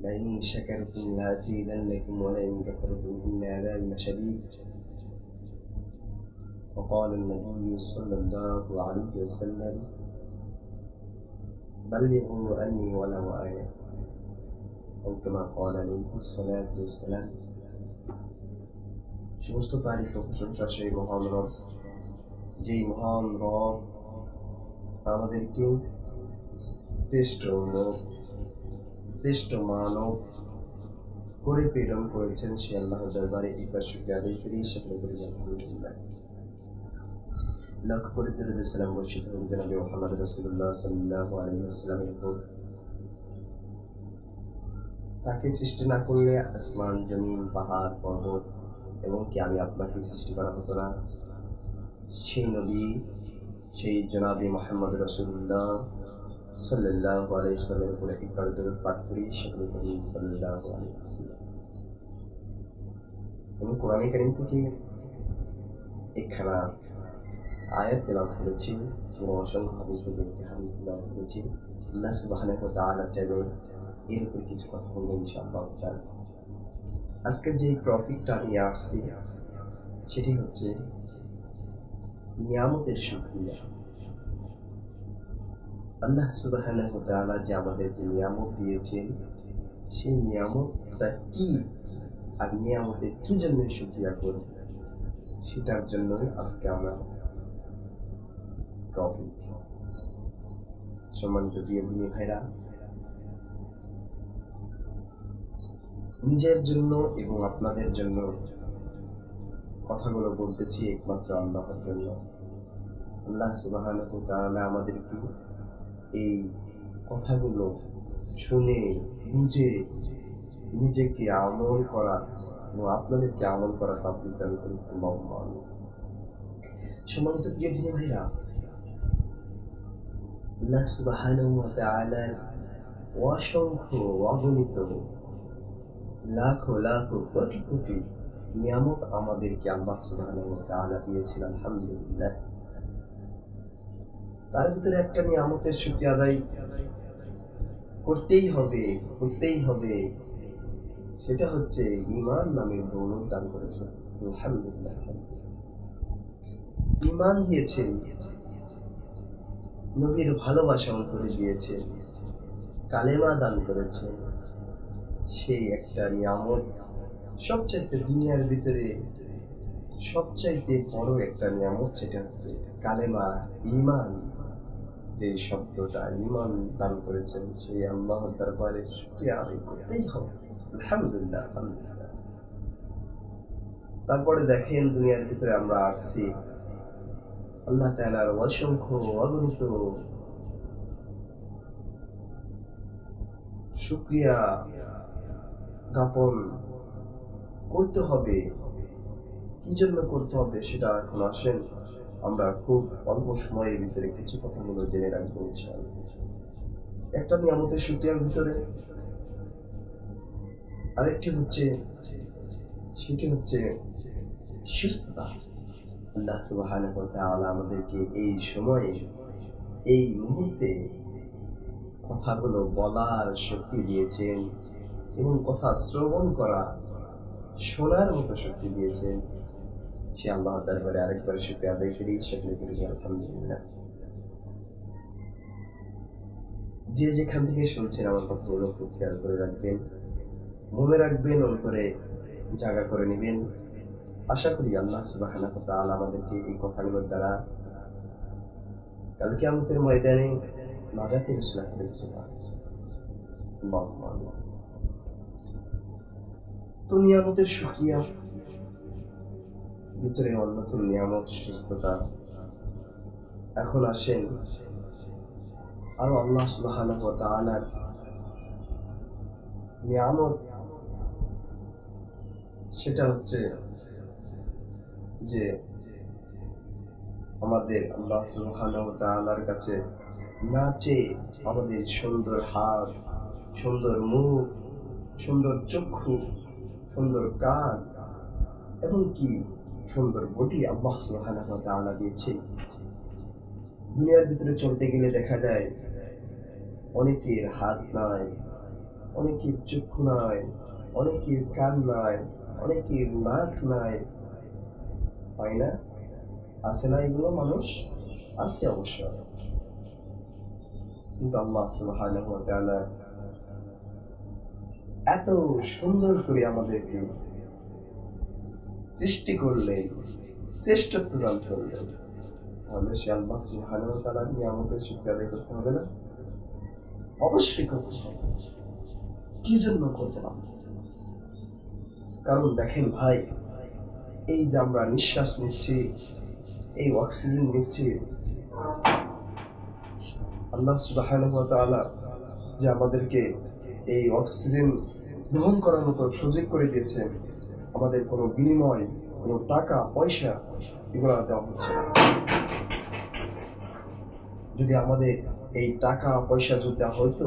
لئن شكرتم لأزيدنكم ولئن كفرتم إن عذابي لشديد. وقال النبي صلى الله عليه وسلم: بلغوا عني ولو آية، أو كما قال عليه الصلاة والسلام। সমস্ত তারিফ ও প্রশংসা সেই মহান রব, যেই মহান রব আমাদেরকে শ্রেষ্ঠ লোক, শ্রেষ্ঠ মানব করে প্রেরণ করেছেন। সে আল্লাহর দরবারে একবার শুকরিয়া আদায় করি, সকলে করি আলহামদুলিল্লাহ। লক্ষ্য করে দরুদ সালাম বর্ষিত হোক জনাবে মুহাম্মদ রাসূলুল্লাহ সাল্লাল্লাহু আলাইহি ওয়াসাল্লামের উপর। তাকে সৃষ্টি না করলে আসমান, জমিন, পাহাড়, পর্বত এবং কি আমি আপনাকে সৃষ্টি করা হতো না। সেই নবী, সেই জনাবে মুহাম্মদ রাসূলুল্লাহ সাল্লাল্লাহু আলাইহি ওয়াসাল্লামের উপরে একবার দরুদ পাঠ করি, সকলে করি সাল্লাল্লাহু আলাইহি ওয়াসাল্লাম। এবং কোরআন কারীম থেকে একখানা আয়াত তেলাওয়াত করেছি এবং অসংখ্য হাদিস থেকে একটি হাদিস তেলাওয়াত করেছি। আল্লাহ সুবহানাহু ওয়া তাআলা চাইলে এর উপর কিছু কথা বলবো ইনশাআল্লাহ। আজকের যে টপিকটা নিয়ে আসছি সেটি হচ্ছে নিয়ামতের শুকরিয়া। আল্লাহ সুবহানাহু ওয়া তাআলা যে আমাদেরকে নিয়ামত দিয়েছেন, সেই নিয়ামতটা কি আর নিয়ামতের কি জন্য শুকরিয়া করব, সেটার জন্যই আজকে আমরা টপিক। সম্মানিত প্রিয় দিনী ভাইরা, নিজের জন্য এবং আপনাদের জন্য কথাগুলো বলতেছি একমাত্র আল্লাহর জন্য। আল্লাহ সুবহানাহু ওয়া তাআলা আমাদেরকে এই কথাগুলো শুনে বুঝে নিজেকে আমল করা এবং আপনাদেরকে আমল করা তৌফিক দান করুন। আল্লাহুম্মা আমিন। সম্মানিত প্রিয় দিনী ভাইরা, আল্লাহ সুবহানাহু ওয়া তাআলার অসংখ্য অগণিত লাখো লাখো কোটি কোটি নিয়ামত আমাদেরকে আল্লাহ সুবহানাহু ওয়া তাআলা দিয়েছেন, আলহামদুলিল্লাহ। তার ভিতরে একটা নিয়ামতের শুকরিয়া আদায় করতেই হবে, সেটা হচ্ছে ঈমান নামের দৌলত দান করেছেন, আলহামদুলিল্লাহ। ঈমান দিয়েছেন, নবীর ভালোবাসা অন্তরে দিয়েছেন, কালেমা দান করেছেন। সেই একটা নিয়ামত, সবচাইতে দুনিয়ার ভিতরে সবচাইতে বড় একটা নিয়ামত, সেটা হচ্ছে কালেমা, ঈমান। যে শব্দটা ঈমান দান করেছেন, সেই আল্লাহর দরবারে শুকরিয়া আদায় করতেই হবে, আলহামদুলিল্লাহ। তারপরে দেখেন, দুনিয়ার ভিতরে আমরা আসছি, আল্লাহ তাআলার অসংখ্য অগণিত শুকরিয়া জ্ঞাপন করতে হবে। কি জন্য করতে হবে সেটা এখন আসেন আমরা খুব অল্প সময়ের ভিতরে কিছু কথাগুলো জেনে রাখবো ইনশাআল্লাহ। একটা নিয়ামতের শুকরিয়ার ভিতরে আরেকটি হচ্ছে, সেটি হচ্ছে সুস্থতা। আল্লাহ সুবহানাহু ওয়া তাআলা আমাদেরকে এই সময়ে, এই মুহূর্তে কথাগুলো বলার শক্তি দিয়েছেন এবং কথা শ্রবণ করা, শোনার মতো শক্তি দিয়েছেন। সে আল্লাহর দরবারে আরেকবার শুকরিয়া আদায় করি, সকলে করি আলহামদুলিল্লাহ। যে যেখান থেকে শুনছেন আমার কথাগুলো খুব খেয়াল করে রাখবেন, মনে রাখবেন, অন্তরে জায়গা করে নেবেন। আশা করি আল্লাহ সুবহানাহু ওয়া তাআলা আমাদেরকে এই কথাগুলোর দ্বারা কাল কিয়ামতের ময়দানে নাজাতের উসিলা করে দিতে পারেন। আল্লাহুম্মা আমিন। তো নিয়ামতের শুকরিয়া ভিতরে অন্যতম নিয়ামত সুস্থতা। এখন আসেন আরো আল্লাহ সুবহানাহু ওয়া তাআলার নিয়ামত, সেটা হচ্ছে যে আমাদের আল্লাহ সুবহানাহু ওয়া তাআলার কাছে না চেয়ে আমাদের সুন্দর হাত, সুন্দর মুখ, সুন্দর চক্ষু, সুন্দর কান এবং কি সুন্দর বডি আল্লাহ সুবহানাহু ওয়া তাআলা দিয়েছে। দুনিয়ার ভিতরে চলতে গেলে দেখা যায় অনেকের হাত নাই, অনেকের চক্ষু নাই, অনেকের কান নাই, অনেকের নাক নাই, হয় না? আছে না এগুলো মানুষ? আছে, অবশ্য আছে। কিন্তু আল্লাহ সুবহানাহু ওয়া তাআলা এত সুন্দর করে আমাদেরকে সৃষ্টি করলেন, শ্রেষ্ঠত্ব দান করলেন, তাহলে সে আল্লাহ সুবহানাহু ওয়া তাআলার নিয়ামতের শুকরিয়া আদায় করতে হবে না? অবশ্যই করতে হবে। কি জন্য করব না? কারণ দেখেন ভাই, এই যে আমরা নিঃশ্বাস নিচ্ছি, এই অক্সিজেন নিচ্ছি, আল্লাহ সুবহানাহু ওয়া তাআলা যে আমাদেরকে এই অক্সিজেন গ্রহণ করার মতো সুযোগ করে দিয়েছেন, আমাদের কোনো বিনিময়, কোনো টাকা পয়সা এগুলো দেওয়া হচ্ছে না। যদি আমাদের এই টাকা পয়সা যদি দেওয়া হতো,